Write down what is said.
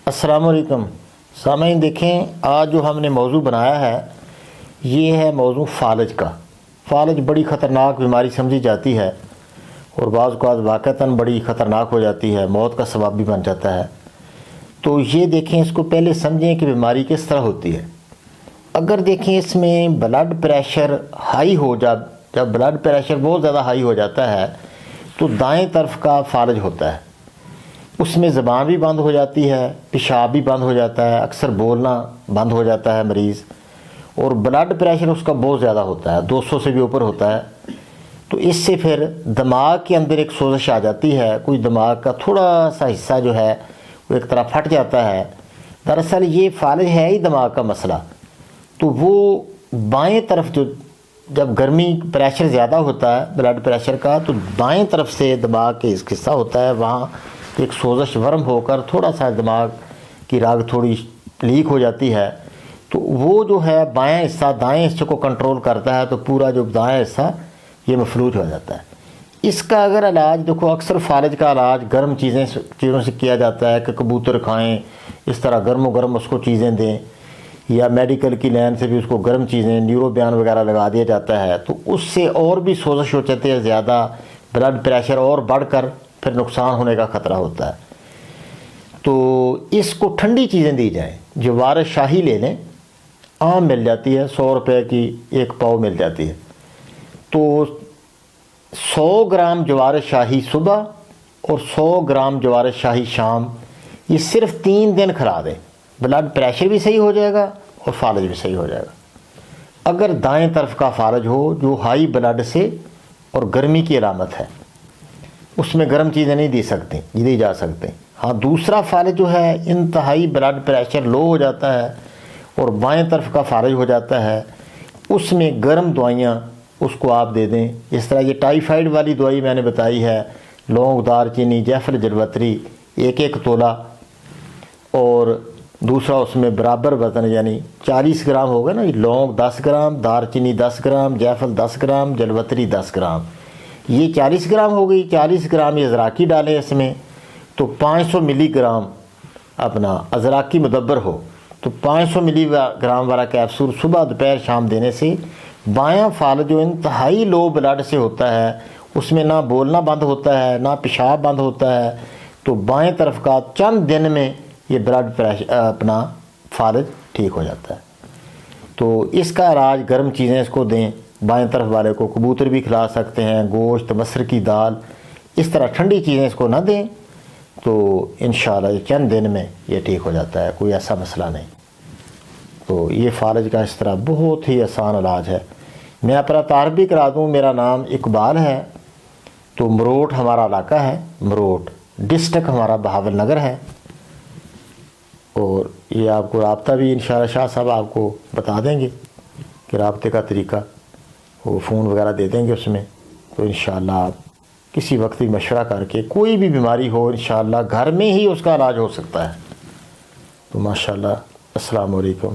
السلام علیکم سامعین، دیکھیں آج جو ہم نے موضوع بنایا ہے یہ ہے موضوع فالج کا۔ فالج بڑی خطرناک بیماری سمجھی جاتی ہے اور بعض اوقات واقعتاً بڑی خطرناک ہو جاتی ہے، موت کا سبب بھی بن جاتا ہے۔ تو یہ دیکھیں، اس کو پہلے سمجھیں کہ بیماری کس طرح ہوتی ہے۔ اگر دیکھیں اس میں بلڈ پریشر ہائی ہو جب بلڈ پریشر بہت زیادہ ہائی ہو جاتا ہے تو دائیں طرف کا فالج ہوتا ہے، اس میں زبان بھی بند ہو جاتی ہے، پیشاب بھی بند ہو جاتا ہے، اکثر بولنا بند ہو جاتا ہے مریض، اور بلڈ پریشر اس کا بہت زیادہ ہوتا ہے، 200 سے بھی اوپر ہوتا ہے۔ تو اس سے پھر دماغ کے اندر ایک سوزش آ جاتی ہے، کوئی دماغ کا تھوڑا سا حصہ جو ہے وہ ایک طرح پھٹ جاتا ہے۔ دراصل یہ فالج ہے ہی دماغ کا مسئلہ۔ تو وہ بائیں طرف جب گرمی پریشر زیادہ ہوتا ہے بلڈ پریشر کا، تو بائیں طرف سے دماغ کے ایک حصہ ہوتا ہے، وہاں ایک سوزش ورم ہو کر تھوڑا سا دماغ کی رگ تھوڑی لیک ہو جاتی ہے، تو وہ جو ہے بائیں حصہ دائیں حصے کو کنٹرول کرتا ہے، تو پورا جو دائیں حصہ یہ مفلوج ہو جاتا ہے۔ اس کا اگر علاج دیکھو، اکثر فالج کا علاج گرم چیزوں سے کیا جاتا ہے کہ کبوتر کھائیں، اس طرح گرم و گرم اس کو چیزیں دیں، یا میڈیکل کی لائن سے بھی اس کو گرم چیزیں نیورو بیان وغیرہ لگا دیا جاتا ہے، تو اس سے اور بھی سوزش ہو جاتی ہے زیادہ، بلڈ پریشر اور بڑھ کر پھر نقصان ہونے کا خطرہ ہوتا ہے۔ تو اس کو ٹھنڈی چیزیں دی جائیں، جوار شاہی لے لیں، عام مل جاتی ہے، 100 روپے کی ایک پاؤ مل جاتی ہے۔ تو 100 گرام جوار شاہی صبح اور 100 گرام جوار شاہی شام، یہ صرف 3 دن کھلا دیں، بلڈ پریشر بھی صحیح ہو جائے گا اور فالج بھی صحیح ہو جائے گا۔ اگر دائیں طرف کا فالج ہو جو ہائی بلڈ سے اور گرمی کی علامت ہے، اس میں گرم چیزیں نہیں دی جا سکتے۔ ہاں، دوسرا فالج جو ہے انتہائی بلڈ پریشر لو ہو جاتا ہے اور بائیں طرف کا فالج ہو جاتا ہے، اس میں گرم دوائیاں اس کو آپ دے دیں۔ اس طرح یہ ٹائیفائیڈ والی دوائی میں نے بتائی ہے، لونگ، دار چینی، جیفل، جلوتری، ایک تولا، اور دوسرا اس میں برابر وزن یعنی 40 گرام ہوگا نا، لونگ 10 گرام، دار چینی 10 گرام، جیفل 10 گرام، جلوتری 10 گرام، یہ 40 گرام ہو گئی۔ 40 گرام یہ ازراکی ڈالیں اس میں، تو 500 ملی گرام اپنا ازراکی مدبر ہو، تو 500 ملی گرام والا کیپسول صبح دوپہر شام دینے سے بایاں فالج جو انتہائی لو بلڈ سے ہوتا ہے، اس میں نہ بولنا بند ہوتا ہے نہ پیشاب بند ہوتا ہے، تو بائیں طرف کا چند دن میں یہ بلڈ پریشر اپنا فالج ٹھیک ہو جاتا ہے۔ تو اس کا علاج گرم چیزیں اس کو دیں، بائیں طرف والے کو کبوتر بھی کھلا سکتے ہیں، گوشت، مسر کی دال، اس طرح ٹھنڈی چیزیں اس کو نہ دیں، تو انشاءاللہ یہ چند دن میں یہ ٹھیک ہو جاتا ہے، کوئی ایسا مسئلہ نہیں۔ تو یہ فالج کا اس طرح بہت ہی آسان علاج ہے۔ میں اپنا تعارف بھی کرا دوں، میرا نام اقبال ہے، تو مروٹ ہمارا علاقہ ہے، مروٹ ڈسٹرکٹ ہمارا بہاول نگر ہے، اور یہ آپ کو رابطہ بھی انشاءاللہ شاہ صاحب آپ کو بتا دیں گے کہ رابطے کا طریقہ، وہ فون وغیرہ دے دیں گے اس میں، تو انشاءاللہ آپ کسی وقت بھی مشورہ کر کے کوئی بھی بیماری ہو انشاءاللہ گھر میں ہی اس کا علاج ہو سکتا ہے۔ تو ماشاءاللہ، السلام علیکم۔